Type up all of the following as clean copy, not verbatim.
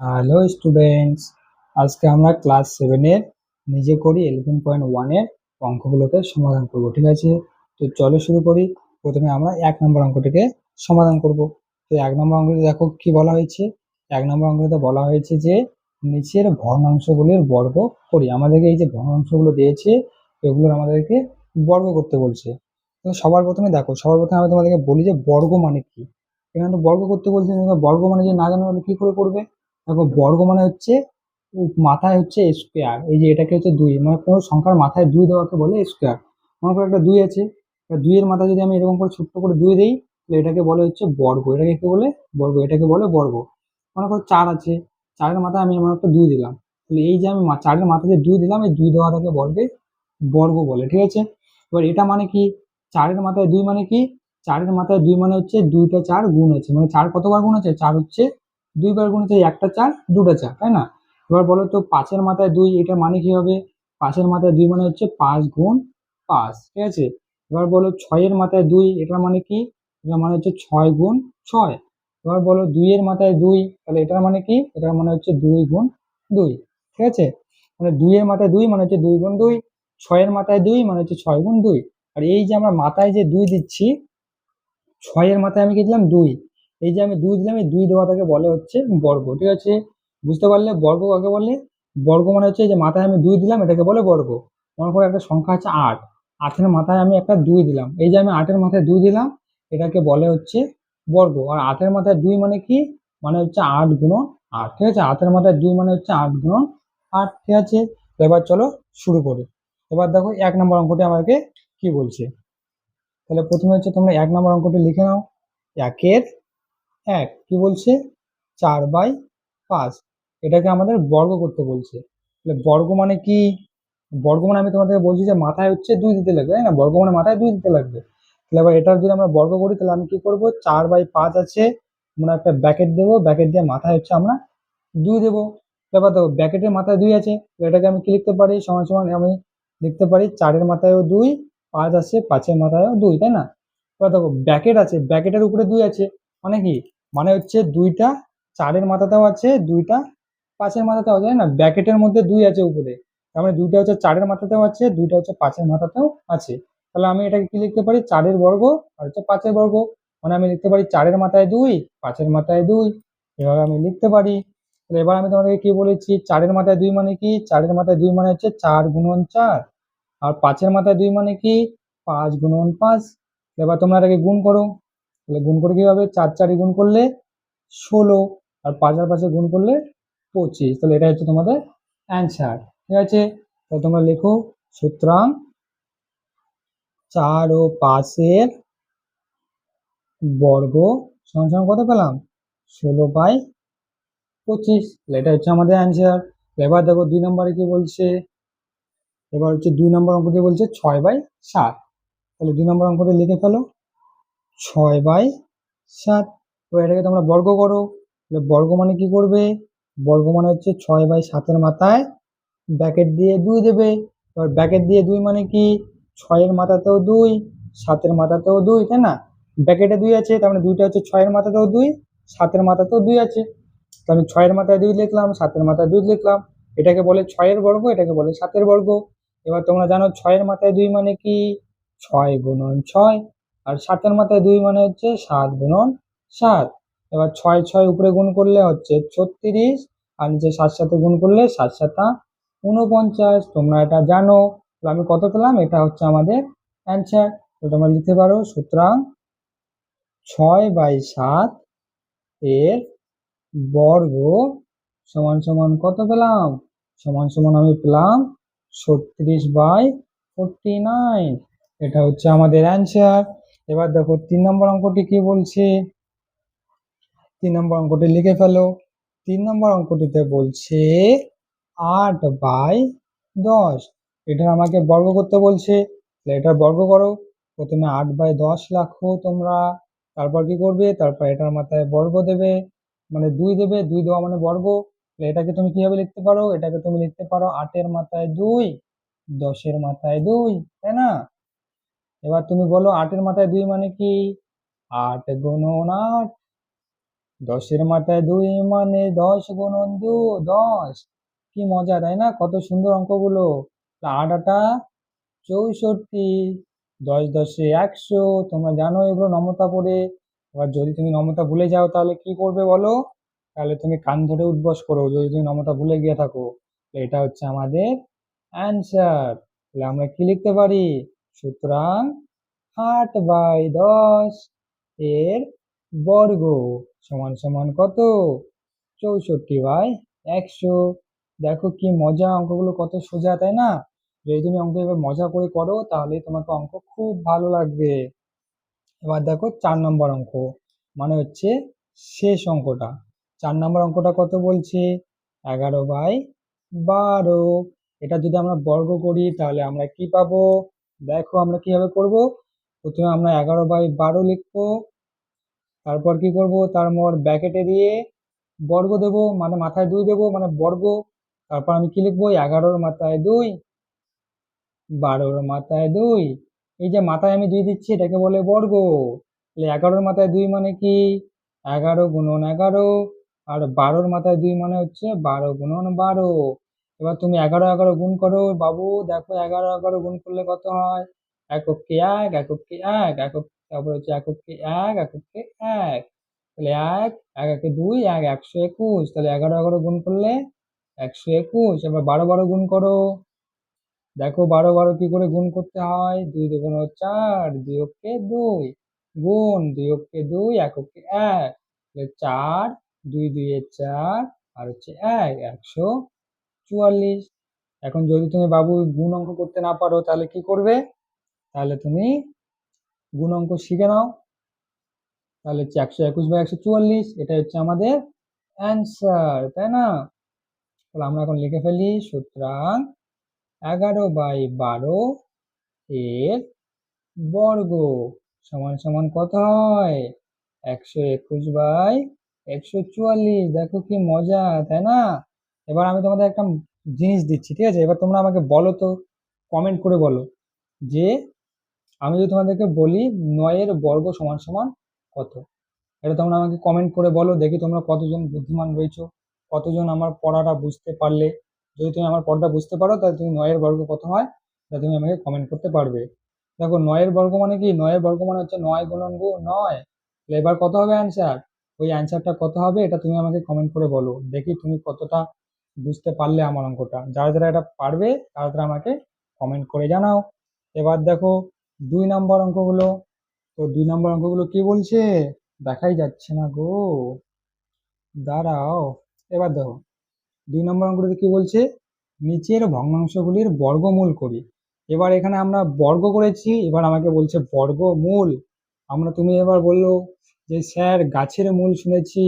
Hello students, আজকে আমরা class 7-এর নিজে করি 11.1-এর অঙ্কগুলোকে সমাধান করব। ঠিক আছে, তো চলো শুরু করি। প্রথমে আমরা 1 নম্বর অঙ্কটিকে সমাধান করব। তো 1 নম্বর অঙ্কটি দেখো কি বলা হয়েছে। 1 নম্বর অঙ্কটিতে বলা হয়েছে যে নিচের ভগ্নাংশগুলির বর্গ করি। আমাদেরকে এই যে ভগ্নাংশগুলো দিয়েছে এগুলোর আমাদেরকে বর্গ করতে বলছে। তো সবার প্রথমে আমি তোমাদেরকে বলি যে বর্গ মানে কি। এখানে তো বর্গ করতে বলছে, বর্গ মানে যে না জানো তাহলে কি করে করবে। দেখো, বর্গ মানে হচ্ছে মাথায় হচ্ছে স্কোয়ার। এই যে এটাকে হচ্ছে 2, মানে কোনো সংখ্যার মাথায় 2 দেওয়াকে বলে স্কোয়ার। মনে করো একটা 2 আছে, 2-এর মাথায় যদি আমি এরকম করে ছোট্ট করে 2 দিই তাহলে এটাকে বলে হচ্ছে বর্গ। এটাকে কি বলে? বর্গ। এটাকে বলে বর্গ। মনে করো 4 আছে, 4-এর মাথায় আমি এমন একটা 2 দিলাম, তাহলে এই যে আমি 4-এর মাথায় যে 2 দিলাম, এই 2 দেওয়াটাকে বর্গ বলে। ঠিক আছে, এবার এটা মানে কি? 4-এর মাথায় 2 মানে কি? 4-এর মাথায় 2 মানে হচ্ছে 2টা 4 গুণ আছে, মানে 4 কতবার গুণ আছে? 4 হচ্ছে 2বার গুণ আছে, একটা 4 2টা 4, তাই না? এবার বলো তো 5-এর মাথায় 2, এটা মানে কি হবে? 5-এর মাথায় 2 মানে হচ্ছে 5 গুণ 5। ঠিক আছে, এবার বলো 6-এর মাথায় 2, এটা মানে কি? এটা মানে হচ্ছে 6 গুণ 6। এবার বলো 2-এর মাথায় 2, তাহলে এটার মানে কি? এটার মানে হচ্ছে 2 গুণ 2। ঠিক আছে, মানে 2-এর মাথায় 2 মানে হচ্ছে 2 গুণ 2, 6-এর মাথায় 2 মানে হচ্ছে 6 গুণ 2। আর এই যে আমরা মাথায় যে 2 দিচ্ছি, 6-এর মাথায় আমি কি দিলাম? 2। এই যে আমি 2 দিলাম, এই 2 দেওয়াটাকে বলে হচ্ছে বর্গ। ঠিক আছে, বুঝতে পারলে বর্গ কাকে বলে? বর্গ মানে হচ্ছে যে মাথায় আমি 2 দিলাম, এটাকে বলে বর্গ। মনে করো একটা সংখ্যা আছে 8, 8-এর মাথায় আমি একটা 2 দিলাম, এই যে আমি 8-এর মাথায় 2 দিলাম, এটাকে বলে হচ্ছে বর্গ। আর 8-এর মাথায় 2 মানে কি? মানে হচ্ছে 8 গুণন 8। ঠিক আছে, 8-এর মাথায় 2 মানে হচ্ছে 8 গুণন 8। ঠিক আছে, তো এবার চলো শুরু করি। এবার দেখো 1 নম্বর অঙ্কটি আমাকে কি বলছে। তাহলে প্রথমে হচ্ছে তোমরা 1 নম্বর অঙ্কটি লিখে নাও। 1-এর 1 কি বলছে? 4/5। এটাকে আমাদের বর্গ করতে বলছে। তাহলে বর্গ মানে কি? বর্গ মানে আমি তোমাদেরকে বলছি যে মাথায় হচ্ছে 2 দিতে লাগবে, তাই না? বর্গ মানে মাথায় 2 দিতে লাগবে। তাহলে এবার এটার যদি আমরা বর্গ করি তাহলে আমি কি করব? 4/5 আছে, আমরা একটা ব্র্যাকেট দেবো, ব্র্যাকেট দিয়ে মাথায় হচ্ছে আমরা 2 দেবো। এবার দেখো ব্র্যাকেটের মাথায় 2 আছে, তো এটাকে আমি কি লিখতে পারি? সমান সমান আমি লিখতে পারি 4-এর মাথায়ও 2, 5 আছে, 5-এর মাথায়ও 2, তাই না? এবার দেখো ব্র্যাকেট আছে, ব্র্যাকেটের উপরে 2 আছে, মানে কি? মানে হচ্ছে 2টা 4-এর মাথাতেও আছে, 2টা 5-এর মাথাতেও আছে, তাই না? ব্র্যাকেটের মধ্যে 2 আছে উপরে, তার মানে 2টা হচ্ছে 4-এর মাথাতেও আছে, 2টা হচ্ছে 5-এর মাথাতেও আছে। তাহলে আমি এটাকে কি লিখতে পারি? 4-এর বর্গ আর হচ্ছে 5-এর বর্গ। মানে আমি লিখতে পারি 4-এর মাথায় 2, 5-এর মাথায় 2, এভাবে আমি লিখতে পারি। তাহলে এবার আমি তোমাদেরকে কি বলেছি? 4-এর মাথায় 2 মানে কি? 4-এর মাথায় 2 মানে হচ্ছে 4 গুণন 4। আর 5-এর মাথায় 2 মানে কি? 5 গুণন 5। এবার তোমরা এটাকে গুণ করো। তাহলে গুণ করে কি হবে? 4 4 গুণ করলে 16, আর 5 আর 5 গুণ করলে 25। তাহলে এটা হচ্ছে তোমাদের অ্যান্সার। ঠিক আছে, তাহলে তোমরা লেখো, সুতরাং 4 ও 5-এর বর্গ সমান সমান কত পেলাম? 16/25। তাহলে এটা হচ্ছে আমাদের অ্যান্সার। এবার দেখো 2 নম্বরে কি বলছে। এবার হচ্ছে 2 নম্বর অঙ্কটি বলছে 6/7। তাহলে 2 নম্বর অঙ্কটি লিখে ফেলো, 6/7। তো এটাকে তোমরা বর্গ করো। তাহলে বর্গ মানে কি করবে? বর্গ মানে হচ্ছে 6/7-এর মাথায় ব্র্যাকেট দিয়ে 2 দেবে। এবার ব্র্যাকেট দিয়ে 2 মানে কি? 6-এর মাথাতেও 2, 7-এর মাথাতেও 2, তাই না? ব্র্যাকেটে 2 আছে, তার মানে 2টা হচ্ছে 6-এর মাথাতেও 2, 7-এর মাথাতেও 2 আছে। তো আমি 6-এর মাথায় 2 লিখলাম, 7-এর মাথায় 2 লিখলাম। এটাকে বলে 6-এর বর্গ, এটাকে বলে 7-এর বর্গ। এবার তোমরা জানো 6-এর মাথায় 2 মানে কি? 6 গুণন 6। আর 7-এর মাথায় 2 মানে হচ্ছে 7 গুণন 7। এবার 6 6 উপরে গুণ করলে হচ্ছে 36, আর নিচে 7 7 গুণ করলে 7 7 49। তোমরা এটা জানো। তো আমি কত পেলাম? এটা হচ্ছে আমাদের অ্যান্সার। তো তোমরা লিখতে পারো, সুতরাং 6/7 এর বর্গ সমান সমান কত পেলাম? সমান সমান আমি পেলাম 36/49। এটা হচ্ছে আমাদের অ্যান্সার। এবার দেখো 3 নম্বর অঙ্কটি কি বলছে। 3 নম্বর অঙ্কটি লিখে ফেলো। 3 নম্বর অঙ্কটিতে বলছে 8/10। এটা আমাকে বর্গ করতে বলছে। এটা বর্গ করো। প্রথমে 8/10 রাখো তোমরা, তারপর কি করবে? তারপর এটার মাথায় বর্গ দেবে, মানে 2 দেবে, 2 দেওয়া মানে বর্গ। এটাকে তুমি কিভাবে লিখতে পারো? এটাকে তুমি লিখতে পারো 8-এর মাথায় 2, 10-এর মাথায় 2, তাই না? এবার তুমি বলো 8-এর মাথায় 2 মানে কি? 8 গুণন 8। 10-এর মাথায় 2 মানে 10 গুণন 2 10। কি মজা তাই না? কত সুন্দর অঙ্কগুলো। 8 আটা 64, 10 10-এ 100। তোমরা জানো এগুলো নমতা পড়ে। এবার যদি তুমি নমতা ভুলে যাও তাহলে কি করবে বলো? তাহলে তুমি কান ধরে উঠবস করো যদি তুমি নমতা ভুলে গিয়ে থাকো। এটা হচ্ছে আমাদের অ্যান্সার। তাহলে আমরা কি লিখতে পারি? সুতরাং 8/10 এর বর্গ সমান সমান কত? 64/100। দেখো কি মজা, অঙ্কগুলো কত সোজা তাই না? যদি তুমি অঙ্ক এবার মজা করে করো তাহলে তোমাকে অঙ্ক খুব ভালো লাগবে। এবার দেখো 4 নম্বর অঙ্ক, মানে হচ্ছে শেষ অঙ্কটা। 4 নম্বর অঙ্কটা কত বলছে? 11/12। এটা যদি আমরা বর্গ করি তাহলে আমরা কি পাবো? দেখো আমরা কিভাবে করব। প্রথমে আমরা 11/12 লিখবো, তারপর কি করব, তার মোট ব্র্যাকেটে দিয়ে বর্গ দেব, মানে মাথায় 2 দেব, মানে বর্গ। তারপর আমি কি লিখবো? 11-র মাথায় 2, 12-র মাথায় 2। এই যে মাথায় আমি 2 দিচ্ছি এটাকে বলে বর্গ। তাহলে 11-র মাথায় 2 মানে কি? 11 গুণন 11। আর 12-র মাথায় 2 মানে হচ্ছে 12 গুণন 12। এবার তুমি 11 11 গুণ করো বাবু, দেখো 11 11 গুণ করলে কত হয়? এককে 1, এককে 1, একক, তারপর হচ্ছে এককে 1, এককে 1। তাহলে 1 1 একে 2, 1 121। তাহলে 11 11 গুণ করলে 121। এবার 12 12 গুণ করো। দেখো 12 12 কি করে গুণ করতে হয়? 2 দুগুণ 4, 2 অক্ষে 2, গুণ 2 অক্ষে 2, 1 অক্ষে 1। তাহলে 4, 2 2 এ 4, আর হচ্ছে 1 144। এখন যদি তুমি বাবু গুণ অঙ্ক করতে না পারো তাহলে কি করবে? তাহলে তুমি গুণ অঙ্ক শিখে নাও। তাহলে হচ্ছে 121/144, এটা হচ্ছে আমাদের অ্যান্সার, তাই না? তাহলে আমরা এখন লিখে ফেলি, সুতরাং 11/12 এর বর্গ সমান সমান কত হয়? 121/144। দেখো কি মজা তাই না? এবার আমি তোমাদের একটা জিনিস দিচ্ছি, ঠিক আছে? এবার তোমরা আমাকে বলো তো, কমেন্ট করে বলো যে আমি যদি তোমাদেরকে বলি 9-এর বর্গ সমান সমান কত? এটা তোমরা আমাকে কমেন্ট করে বলো, দেখি তোমরা কতজন বুদ্ধিমান রয়েছো, কতজন আমার পড়াটা বুঝতে পারলে। যদি তুমি আমার পড়াটা বুঝতে পারো তাহলে তুমি 9-এর বর্গ কত হয় তা তুমি আমাকে কমেন্ট করতে পারবে। দেখো 9-এর বর্গ মানে কি? 9-এর বর্গ মানে হচ্ছে 9 গুণন 9। তাহলে এবার কত হবে অ্যান্সার? ওই অ্যান্সারটা কত হবে এটা তুমি আমাকে কমেন্ট করে বলো, দেখি তুমি কতটা বুঝতে পারলে আমার অঙ্কটা। যারা যারা এটা পারবে তারা তারা আমাকে কমেন্ট করে জানাও। এবার দেখো 2 নম্বর অঙ্কগুলো। তো 2 নম্বর অঙ্কগুলো কি বলছে? দেখাই যাচ্ছে না গো, দাঁড়াও। এবার দেখো 2 নম্বর অঙ্কটিতে কি বলছে? নিচের ভগ্নাংশগুলির বর্গমূল করি। এবার এখানে আমরা বর্গ করেছি, এবার আমাকে বলছে বর্গমূল। তুমি এবার বললো যে স্যার গাছের মূল শুনেছি,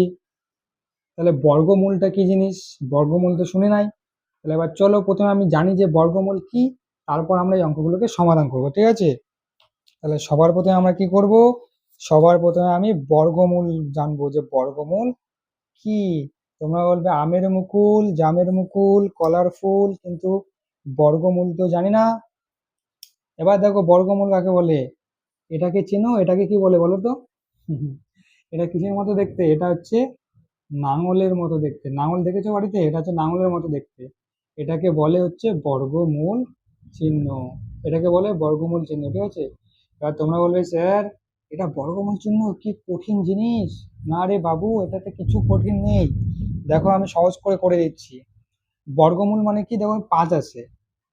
তাহলে বর্গমূলটা কি জিনিস? বর্গমূল তো শুনে নাই। তাহলে এবার চলো প্রথমে আমি জানি যে বর্গমূল কি, তারপর আমরা এই অঙ্কগুলোকে সমাধান করব, ঠিক আছে? তাহলে সবার প্রথমে আমরা কি করব? সবার প্রথমে আমি বর্গমূল জানবো, যে বর্গমূল কি। তোমরা বলবে আমের মুকুল, জামের মুকুল, কলার ফুল, কিন্তু বর্গমূল তো জানি না। এবার দেখো বর্গমূল কাকে বলে, এটাকে চেনো? এটাকে কি বলে বলো তো? এটা কিসের মতো দেখতে? এটা হচ্ছে নাঙলের মতো দেখতে। নাঙল দেখেছো বাড়িতে? এটা হচ্ছে নাঙলের মতো দেখতে। এটাকে বলে হচ্ছে বর্গমূল চিহ্ন। এটাকে বলে বর্গমূল চিহ্ন, ঠিক আছে? এবার তোমরা বলবে স্যার এটা বর্গমূল চিহ্ন, কি কঠিন জিনিস। না রে বাবু, এটাতে কিছু কঠিন নেই। দেখো আমি সহজ করে করে দিচ্ছি। বর্গমূল মানে কি? দেখো 5 আছে,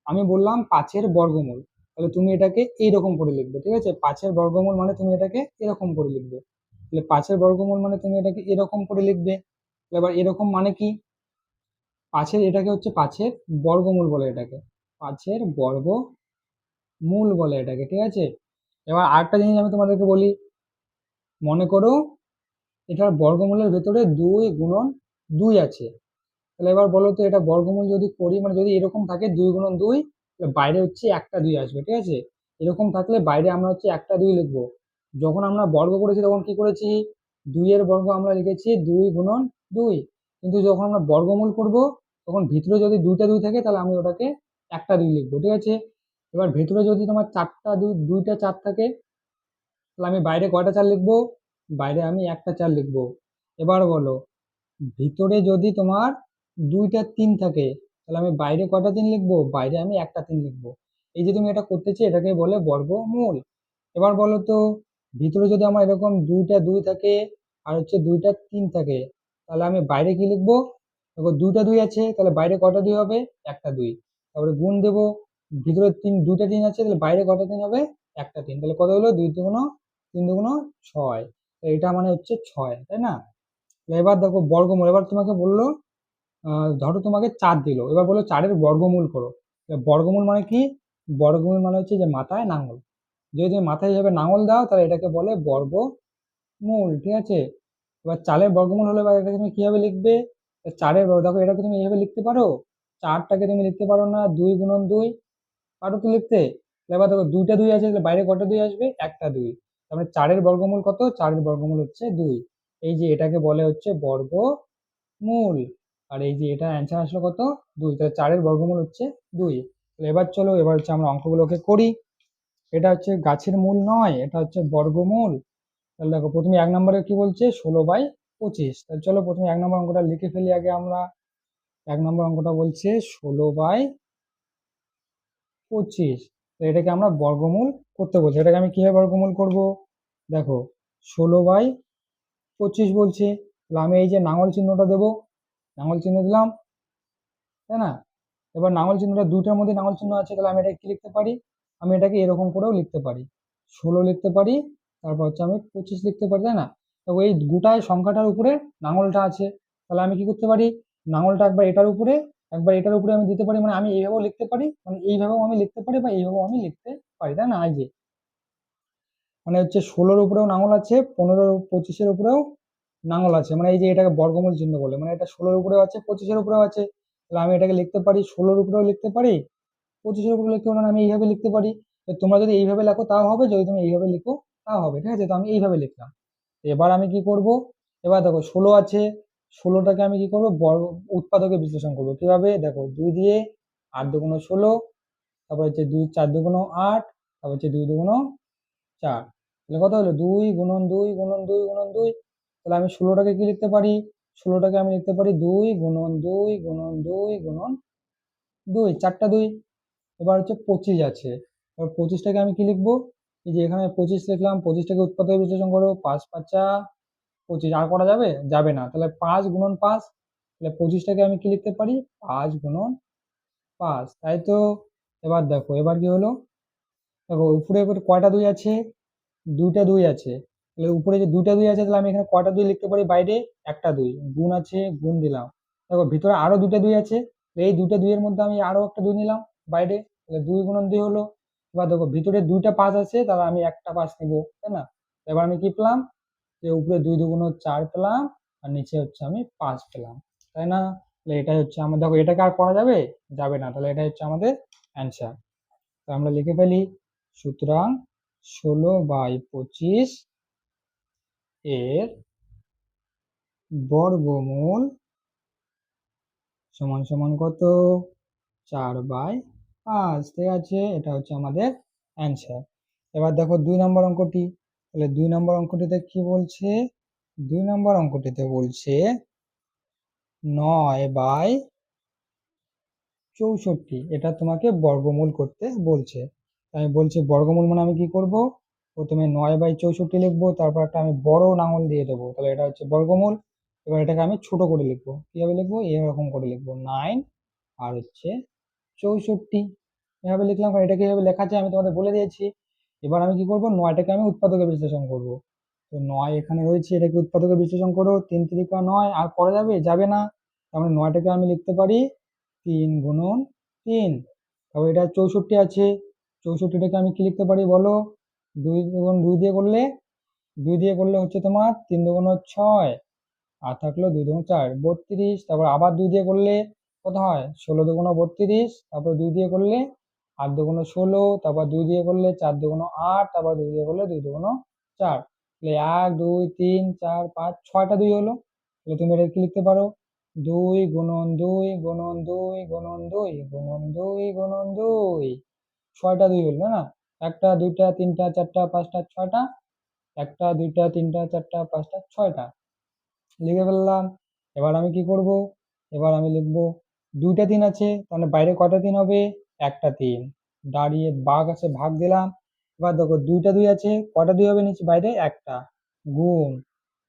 আমি বললাম 5-এর বর্গমূল, তাহলে তুমি এটাকে এইরকম করে লিখবে, ঠিক আছে? 5-এর বর্গমূল মানে তুমি এটাকে এরকম করে লিখবে। তাহলে 5-এর বর্গমূল মানে তুমি এটাকে এরকম করে লিখবে। এবার এরকম মানে কি? 5-এর, এটাকে হচ্ছে 5-এর বর্গমূল বলে এটাকে, 5-এর বর্গমূল বলে এটাকে, ঠিক আছে? এবার আরেকটা জিনিস আমি তোমাদেরকে বলি, মনে করো এটার বর্গমূলের ভেতরে 2 গুণন 2 আছে। তাহলে এবার বলো তো এটা বর্গমূল যদি করি, মানে যদি এরকম থাকে 2 গুণন 2, তাহলে বাইরে হচ্ছে একটা 2 আসবে, ঠিক আছে? এরকম থাকলে বাইরে আমরা হচ্ছে একটা 2 লিখবো। যখন আমরা বর্গ করেছি তখন কি করেছি? 2-এর বর্গ আমরা লিখেছি 2 গুণন 2। কিন্তু যখন আমরা বর্গমূল করব তখন ভিতরে যদি 2টা 2 থাকে তাহলে আমি ওটাকে একটা 2 লিখবো, ঠিক আছে? এবার ভেতরে যদি তোমার 4টা 2, 2টা 4 থাকে, তাহলে আমি বাইরে কয়টা 4 লিখবো? বাইরে আমি একটা 4 লিখবো। এবার বলো, ভিতরে যদি তোমার 2টা 3 থাকে, তাহলে আমি বাইরে কটা 3 লিখবো? বাইরে আমি একটা 3 লিখবো। এই যে তুমি এটা করতেছি, এটাকে বলে বর্গমূল। এবার বলো তো, ভিতরে যদি আমার এরকম 2টা 2 থাকে আর হচ্ছে 2টা 3 থাকে, তাহলে আমি বাইরে কি লিখবো? দেখো 2টা 2 আছে, তাহলে বাইরে কটা 2 হবে? একটা 2। তারপরে গুণ দেবো, ভিতরে 2টা 3 আছে, তাহলে বাইরে কটা 3 হবে? একটা 3। তাহলে কত হলো? 2 দুগুণ 3 দুগুণ 6। এটা মানে হচ্ছে 6, তাই না? এবার দেখো বর্গমূল, এবার তোমাকে বললো ধরো তোমাকে 4 দিল, এবার বললো 4-এর বর্গমূল করো। বর্গমূল মানে কি? বর্গমূল মানে হচ্ছে যে মাথায় নাঙল। যদি তুমি মাথায় হিসাবে নাঙল দাও, তাহলে এটাকে বলে বর্গমূল, ঠিক আছে? এবার 4-এর বর্গমূল হলে এবার এটাকে তুমি কিভাবে লিখবে? দেখো এটাকে তুমি এইভাবে লিখতে পারো, 4টাকে তুমি লিখতে পারো না 2 গুণন 2? পারো তো লিখতে। এবার দেখো 2টা 2 আছে, তাহলে বাইরে কটা 2 আসবে? একটা 2। তার মানে 4-এর বর্গমূল কত? 4-এর বর্গমূল হচ্ছে 2। এই যে এটাকে বলে হচ্ছে বর্গমূল। আর এই যে এটা অ্যান্সার আসলো কত? 2। তাহলে 4-এর বর্গমূল হচ্ছে 2। তাহলে এবার চলো, এবার হচ্ছে আমরা অঙ্কগুলোকে করি। এটা হচ্ছে গাছের মূল নয়, এটা হচ্ছে বর্গমূল। তাহলে দেখো প্রথমে 1 নম্বরে কি বলছে? 16/25। তাহলে চলো প্রথমে 1 নম্বর অঙ্কটা লিখে ফেলি আগে আমরা। 1 নম্বর অঙ্কটা বলছে 16/25। তো এটাকে আমরা বর্গমূল করতে বলছি। এটাকে আমি কিভাবে বর্গমূল করব? দেখো 16/25 বলছে, তাহলে আমি এই যে নাঙল চিহ্নটা দেবো, নাঙল চিহ্ন দিলাম, তাই না? এবার নাঙল চিহ্নটা 2টার মধ্যে নাঙল চিহ্ন আছে, তাহলে আমি এটা কি লিখতে পারি? আমি এটাকে এরকম করেও লিখতে পারি, 16 লিখতে পারি, তারপর হচ্ছে আমি 25 লিখতে পারি, তাই না? তো এই গোটায় সংখ্যাটার উপরে নাঙলটা আছে, তাহলে আমি কি করতে পারি? নাঙলটা একবার এটার উপরে, একবার এটার উপরে আমি দিতে পারি, মানে আমি এইভাবেও লিখতে পারি, মানে এইভাবেও আমি লিখতে পারি, বা এইভাবেও আমি লিখতে পারি, তাই না? এই যে মানে হচ্ছে 16-র উপরেও নাঙল আছে, 15 25-এর উপরেও নাঙল আছে, মানে এই যে এটাকে বর্গমূল চিহ্ন বলে, মানে এটা 16-র উপরেও আছে, 25-এর উপরেও আছে। তাহলে আমি এটাকে লিখতে পারি 16-র উপরেও লিখতে পারি, 25-এর উপরে লিখতে পারি, আমি এইভাবে লিখতে পারি। তো তোমরা যদি এইভাবে লেখো তাও হবে, যদি তুমি এইভাবে লিখো তাও হবে, ঠিক আছে? তো আমি এইভাবে লিখলাম। এবার আমি কি করব? এবার দেখো 16 আছে, 16টাকে আমি কি করব? উৎপাদকে বিশ্লেষণ করব। কিভাবে? দেখো 2 দিয়ে, 8 দুগুণ 16, তারপর হচ্ছে 2 4 দুগুণ 8, তারপর হচ্ছে 2 দুগুণ 4। তাহলে কত হলো? 2 গুণন 2 গুণন 2 গুণন 2। তাহলে আমি 16টাকে কি লিখতে পারি? 16টাকে আমি লিখতে পারি 2 গুণন 2 গুণন 2 গুণন 2, 4টা 2। এবার হচ্ছে 25 আছে, এবার 25টাকে আমি কি লিখবো? এই যে এখানে 25 লিখলাম, 25টাকে উৎপাদকে বিশ্লেষণ করো, 5 5 25। আর করা যাবে? যাবে না। তাহলে 5 গুণন 5, তাহলে 25টাকে আমি কি লিখতে পারি? 5 গুণন 5, তাই তো? এবার দেখো এবার কি হলো? দেখো উপরে এবার কয়টা 2 আছে? 2টা 2 আছে। তাহলে উপরে যে 2টা 2 আছে, তাহলে আমি এখানে কয়টা 2 লিখতে পারি? বাইরে একটা 2। গুণ আছে, গুণ দিলাম। দেখো ভিতরে আরো 2টা 2 আছে, তো এই 2টা 2 এর মধ্যে আমি আরো একটা 2 নিলাম বাইরে, তাহলে 2 গুণন 2 হলো। এবার দেখো ভিতরে 2টা 5 আছে, তাহলে আমি একটা 5 নিব, তাই না? এবার আমি কি পেলাম? যে উপরে 2 দুগুণ 4 পেলাম, আর নিচে হচ্ছে আমি 5 পেলাম, তাই না? তাহলে এটাই হচ্ছে আমার, দেখো এটাকে আর করা যাবে? যাবে না। তাহলে এটাই হচ্ছে আমাদের অ্যান্সার। তো আমরা লিখে ফেলি, সুতরাং 16/25 এর বর্গমূল সমান সমান কত? 4/5, ঠিক আছে? এটা হচ্ছে আমাদের অ্যান্সার। এবার দেখো 2 নম্বর অঙ্কটি। তাহলে 2 নম্বর অঙ্কটিতে কি বলছে? 2 নম্বর অঙ্কটিতে বলছে 9/64, এটা তোমাকে বর্গমূল করতে বলছে। আমি বলছি বর্গমূল মানে আমি কি করব? প্রথমে 9/64 লিখবো, তারপর একটা আমি বড় লাঙল দিয়ে দেবো, তাহলে এটা হচ্ছে বর্গমূল। এবার এটাকে আমি ছোট করে লিখবো, কিভাবে লিখবো? এরকম করে লিখবো, 9 আর হচ্ছে 64, এভাবে লিখলাম। কারণ এটা কিভাবে লেখা আছে আমি তোমাদের বলে দিয়েছি। এবার আমি কি করব? 9টাকে আমি উৎপাদকে বিশ্লেষণ করব। তো 9 এখানে রয়েছে, এটাকে উৎপাদকে বিশ্লেষণ করো, 3 3 9। আর করা যাবে? যাবে না। তার মানে 9টাকে আমি লিখতে পারি 3 গুণন 3। তারপর এটা 64 আছে, 64টাকে আমি কি লিখতে পারি বলো? 2 গুণ 2 দিয়ে করলে, 2 দিয়ে করলে হচ্ছে তোমার 3 দুগুণ 6, আর থাকলো 2 দুগুণ 4, 32। তারপর আবার 2 দিয়ে করলে কত হয়? 16 দুগুণ 32। তারপর 2 দিয়ে করলে 8 দুগুণ 16, তারপর 2 দিয়ে করলে 4 দুগুণ 8, তারপর 2 দিয়ে করলে 2 দুগুণ 4। তাহলে 1 2 3 4 5 6টা 2 হলো। তাহলে তুমি এটা কি লিখতে পারো? 2 গুণন 2 গুণন 2 গুণন 2 গুণন 2 গুণন 2, 6টা 2 হলো, না? একটা 2টা 3টা 4টা 5টা 6টা, একটা 2টা 3টা 4টা 5টা 6টা। লিখে ফেললাম। এবার আমি কি করব, এবার আমি লিখবো দুইটা 3 আছে, তাহলে বাইরে কটা 3 হবে, একটা 3, দাঁড়িয়ে বাঘ আছে ভাগ দিলাম। এবার দেখো দুইটা 2 আছে, কটা 2 হবে নিচে বাইরে, একটা, গুণ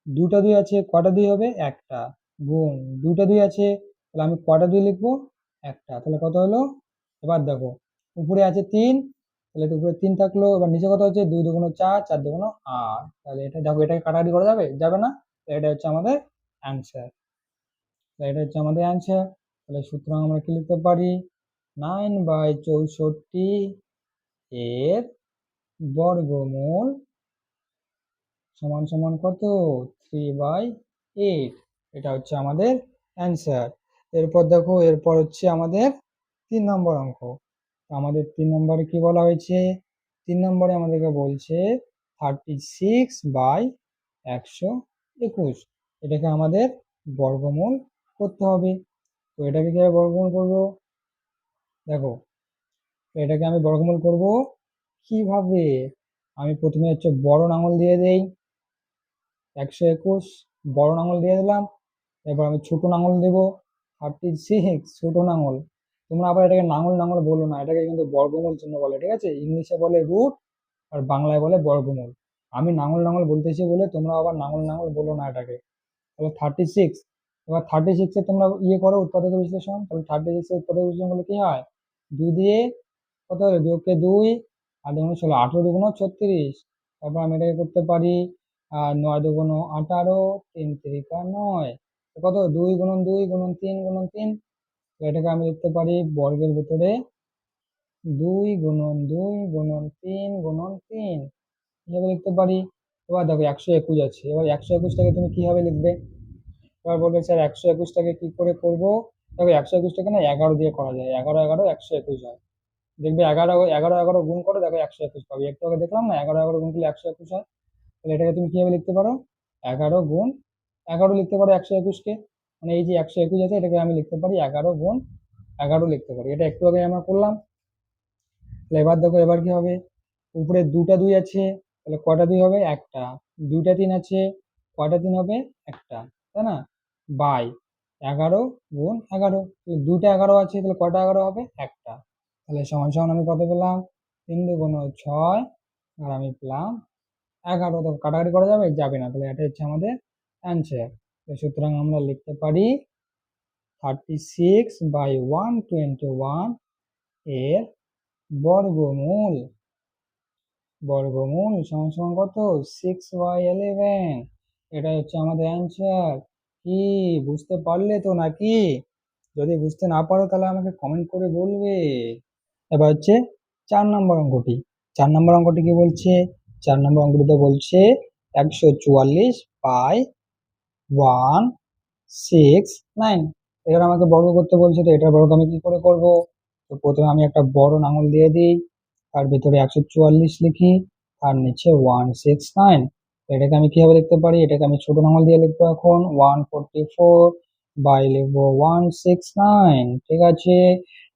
দুটা 2 আছে, কটা 2 হবে, একটা, গুণ দুটা 2 আছে, তাহলে আমি কটা 2 লিখবো, একটা, তাহলে কত হলো। এবার দেখো উপরে আছে 3, তাহলে তো উপরে 3 থাকলো, এবার নিচে কত হচ্ছে, 2 দুগুণ 4, 4 দুগুণ 8, তাহলে এটা দেখো এটাকে কাটাকাটি করা যাবে, যাবে না, তো এটা হচ্ছে আমাদের অ্যান্সার। এটা হচ্ছে আমাদের অ্যান্সার। তাহলে সুতরাং আমরা কি লিখতে পারি, 9/64 এর বর্গমূল সমান সমান কত, 3/8। এটা হচ্ছে আমাদের অ্যান্সার। এরপর দেখো, এরপর হচ্ছে আমাদের 3 নম্বর অঙ্ক। আমাদের 3 নম্বরে কি বলা হয়েছে, 3 নম্বরে আমাদেরকে বলছে 36/121, এটাকে আমাদের বর্গমূল করতে হবে। তো এটাকে কিভাবে বর্গমূল করব, দেখো এটাকে আমি বর্গমূল করব কিভাবে, আমি প্রথমে হচ্ছে বড় আঙুল দিয়ে দেই, 121 বড় আঙুল দিয়ে দিলাম। এবার আমি ছোট আঙুল দেব, 36 ছোট আঙুল। তোমরা আবার এটাকে নাঙল নাঙল বলো না, এটাকে কিন্তু বর্গমূল চিহ্ন বলে, ঠিক আছে, ইংলিশে বলে রুট আর বাংলায় বলে বর্গমূল। আমি নাঙল নাঙল বলতেছি বলে তোমরা আবার নাঙল নাঙল বলো না এটাকে। তাহলে 36, এবার 36 এ তোমরা করো উৎপাদক বিশ্লেষণ, তাহলে 36 এর উৎপাদক বিশ্লেষণ করলে কি হয়, 2 দিয়ে কত হবে, 2 কে 2 আর 2 16, 18 দুগুণ 36। তারপর আমি এটাকে করতে পারি 9 দুগুণ 18, 3 3 9, কত 2 গুণন 2 গুণন 3 গুণন 3। এটাকে আমি লিখতে পারি বর্গের ভিতরে 2 গুণন 2 গুণন 3 গুণন 3 হিসাবে লিখতে পারি। এবার দেখো 121 আছে, এবার 121টাকে তুমি কিভাবে লিখবে, এবার বলবে স্যার 121টাকে কি করে করব, দেখো 121টাকে না 11 দিয়ে করা যায়, 11 11 121 হয়। দেখবে 11 11 11 গুণ করে দেখো 121 পাবে, একটু আগে দেখলাম না 11 11 গুণ করলে 121 হয়। তাহলে এটাকে তুমি কিভাবে লিখতে পারো, 11 গুণ 11 লিখতে পারো 121কে, মানে এই যে 121 আছে এটাকে আমি লিখতে পারি 11 গুণ 11 লিখতে পারি, এটা একটু আগে আমরা করলাম। তাহলে এবার দেখো এবার কি হবে, উপরে দুটা 2 আছে, তাহলে কটা 2 হবে, একটা, দুইটা 3 আছে, কটা 3 হবে, একটা, তাই না, বাই 11 গুণ 11, দুইটা 11 আছে, তাহলে কটা 11 হবে, একটা, তাহলে সমান সমান আমি কত পেলাম, 3 দুগুণ 6 আর আমি পেলাম 11। তো কাটাকাটি করা যাবে, যাবে না, তাহলে এটা হচ্ছে আমাদের অ্যান্সার। সুতরাং আমরা লিখতে পারি 36/121 এর বর্গমূল, বর্গমূল সমান সমান কত, 6/11। এটা হচ্ছে আমাদের অ্যান্সার। কি বুঝতে পারলে তো নাকি, যদি বুঝতে না পারো তাহলে আমাকে কমেন্ট করে বলবে। এবার হচ্ছে 4 নম্বর অঙ্কটি। 4 নম্বর অঙ্কটি কি বলছে, 4 নম্বর অঙ্কটিতে বলছে 144/169, এবার আমাকে বর্গ করতে বলছে, তো এটার বর্গ আমি কি করে করব, তো প্রথমে আমি একটা বড় আঙুল দিয়ে দিই, তার ভিতরে 144 লিখি, আর নিচে 169। এটাকে আমি কিভাবে লিখতে পারি, এটাকে আমি ছোট আঙুল দিয়ে লিখবো, এখন 144 বাই লিখবো 169, ঠিক আছে।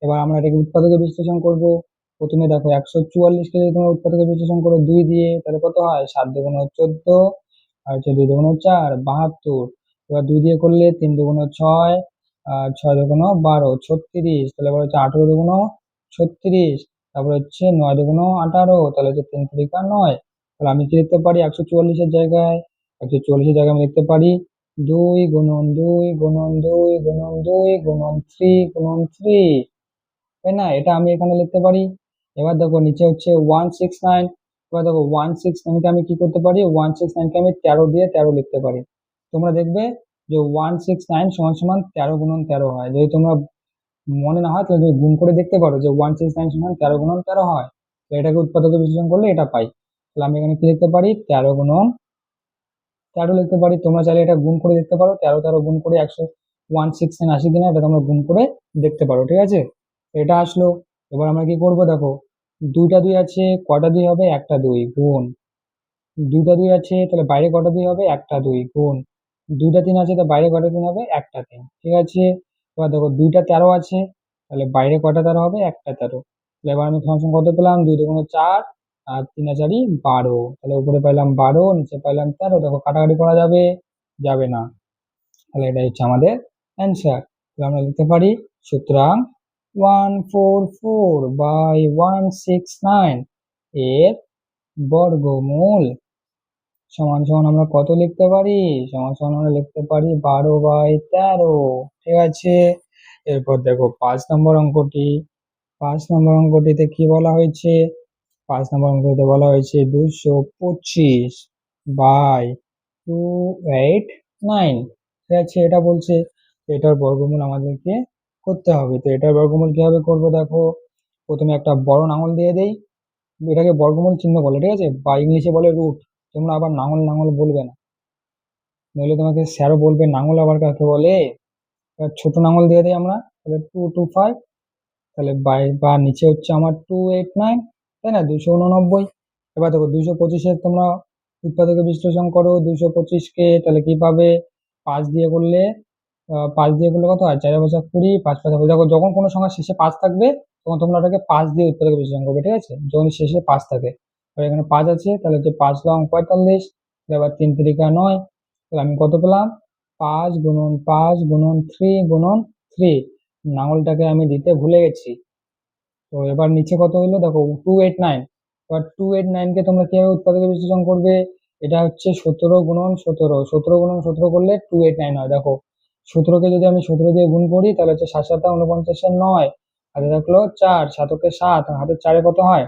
এবার আমরা এটাকে উৎপাদকে বিশ্লেষণ করব। প্রথমে দেখো 144কে যদি তোমরা উৎপাদকে বিশ্লেষণ করো 2 দিয়ে, তাহলে কত হয়, 7 দুগুণ 14 আর হচ্ছে 2 দুগুণ 4, 72। এবার 2 দিয়ে করলে 3 দুগুণ 6 আর 6 দুগুণ 12, 36। তাহলে এবার হচ্ছে 18 দুগুণ 36, তারপর হচ্ছে 9 দুগুণ 18, তাহলে হচ্ছে 3 3 9। তাহলে আমি কি লিখতে পারি, 144-এর জায়গায়, 144-এর জায়গায় আমি লিখতে পারি 2 গুণন 2 গুণন 2 গুণন 2 গুণন 3 গুণন 3, তাই না, এটা আমি এখানে লিখতে পারি। এবার দেখো নিচে হচ্ছে 169, এবার দেখো 169কে আমি কি করতে পারি, 169কে আমি 13 দিয়ে 13 লিখতে পারি। তোমরা দেখবে যে 169 সমান সমান 13 গুণন 13 হয়, যদি তোমরা মনে না হয় তাহলে তুমি গুণ করে দেখতে পারো যে 169 সমান 13 গুণন 13 হয়। তো এটাকে উৎপাদকে বিশ্লেষণ করলে এটা পাই। তাহলে আমি এখানে কি লিখতে পারি, 13 গুণন 13 লিখতে পারি। তোমরা চাইলে এটা গুণ করে দেখতে পারো, 13 13 গুণ করে 169 আসে কিনা এটা তোমরা গুণ করে দেখতে পারো, ঠিক আছে। তো এটা আসলো। এবার আমরা কি করব, দেখো দুইটা 2 আছে, কটা 2 হবে, একটা 2, গুণ দুইটা 2 আছে, তাহলে বাইরে কটা 2 হবে, একটা 2, গুণ দুইটা 3 আছে, তো বাইরে কটা 3 হবে, একটা 3, ঠিক আছে। এবার দেখো দুইটা 13 আছে, তাহলে বাইরে কটা 13 হবে, একটা 13। তাহলে এবার আমি ফাংশন কত পেলাম, 2 দুগুণ 4 আর 3 আর 4 12, তাহলে উপরে পাইলাম 12, নিচে পাইলাম 13। দেখো কাটাকাটি করা যাবে, যাবে না, তাহলে এটা হচ্ছে আমাদের অ্যান্সার। তাহলে আমরা লিখতে পারি সুতরাং 144/169 এর বর্গমূল সমান সমান আমরা কত লিখতে পারি? সমান সমান আমরা লিখতে পারি 12/13। ঠিক আছে, এরপর দেখো 5 নম্বর অঙ্কটি। 5 নম্বর অঙ্কটিতে কি বলা হয়েছে? 5 নম্বর অঙ্কটিতে বলা হয়েছে 225/289। ঠিক আছে, এটা বলছে এটার বর্গমূল আমাদেরকে করতে হবে। তো এটার বর্গমূল কিভাবে করবো দেখো, প্রথমে একটা বড় আঙুল দিয়ে দেই, এটাকে বর্গমূল চিহ্ন বলে, ঠিক আছে, বা ইংলিশে বলে রুট। তোমরা আবার নাঙল নাঙল বলবে না, নইলে তোমাকে স্যারও বলবে নাঙল আবার কাকে বলে। এবার ছোট নাঙল দিয়ে দিই আমরা, তাহলে 225, তাহলে বা নিচে হচ্ছে আমার 289, তাই না, 289। এবার দেখো 225-এর তোমরা উৎপাদকে বিশ্লেষণ করো, 225-কে তাহলে কি পাবে? 5 দিয়ে করলে 5 দিয়ে করলে কত হয়? 4×5 = 20, 5×5 দেখো যখন কোনো সংখ্যার শেষে 5 থাকবে তখন তোমরা ওটাকে 5 দিয়ে উৎপাদকে বিশ্লেষণ করবে, ঠিক আছে, যখন শেষে 5 থাকে। এবার এখানে 5 আছে, তাহলে হচ্ছে 5×লং=45, এবার 3×3=9, তাহলে আমি কত পেলাম? 5×5×3×3। নাঙলটাকে আমি দিতে ভুলে গেছি। তো এবার নিচে কত হলো দেখো 289। এবার 289-কে তোমরা কিভাবে উৎপাদকে বিশ্লেষণ করবে? এটা হচ্ছে 17×17, 17×17 করলে 289 হয়। দেখো 17-কে যদি আমি 17 দিয়ে গুণ করি তাহলে হচ্ছে 7×7=49, হাতে থাকলো 4, 7-কে 7, হাতে 4-এ কত হয়?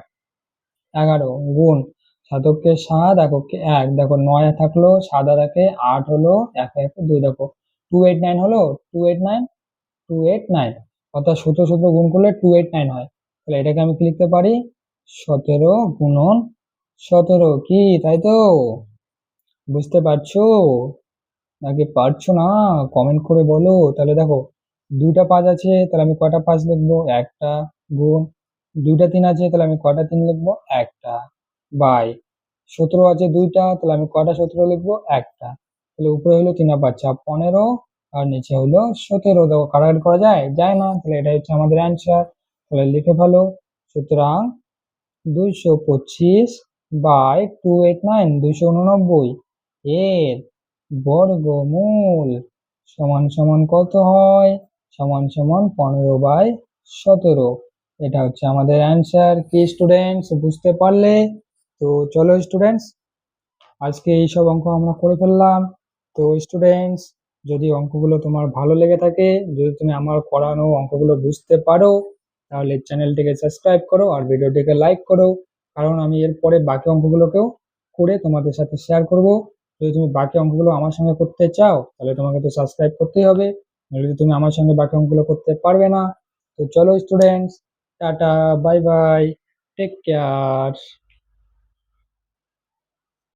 11, গুণ 7-কে 7, এককে 1, দেখো 9 থাকলো, 7 আর 1-এ 8 হলো, 1 1 2, দেখো 289 হলো, 289, 289, অর্থাৎ 17 গুণ করলে 289 হয়। তাহলে এটাকে আমি কি লিখতে পারি? 17×17। কি, তাই তো? বুঝতে পারছো নাকি পারছো না? কমেন্ট করে বলো। তাহলে দেখো 2টা 5 আছে, তাহলে আমি কয়টা 5 লিখবো? একটা, গুণ 2টা 3 আছে, তাহলে আমি কয়টা 3 লিখবো? একটা, বাই 17 আছে 2টা, তাহলে আমি কয়টা 17 লিখবো? একটা। তাহলে উপরে হলো 3 আর 5 15, আর নিচে হলো 17। দেখো কাটাকাটি করা যায়? যায় না। তাহলে এটা হচ্ছে আমাদের অ্যান্সার। তাহলে লিখে ফেলো, সুতরাং 225/289, 289 এর বর্গমূল সমান সমান কত হয়? সমান সমান 15/17। এটা হচ্ছে আমাদের অ্যান্সার। কি স্টুডেন্টস, বুঝতে পারলে? তো চলো স্টুডেন্টস, আজকে এইসব অঙ্ক আমরা করে ফেললাম। তো স্টুডেন্টস, যদি অঙ্কগুলো তোমার ভালো লেগে থাকে, যদি তুমি আমার করানো অঙ্কগুলো বুঝতে পারো, তাহলে চ্যানেলটিকে সাবস্ক্রাইব করো আর ভিডিওটিকে লাইক করো, কারণ আমি এরপরে বাকি অঙ্কগুলোকেও করে তোমাদের সাথে শেয়ার করব। যদি তুমি বাকি অঙ্কগুলো আমার সঙ্গে করতে চাও তাহলে তোমাকে তো সাবস্ক্রাইব করতেই হবে, নইলে তুমি আমার সঙ্গে বাকি অঙ্কগুলো করতে পারবে না। তো চলো স্টুডেন্টস, টাটা, বাই বাই, টেক কেয়ার।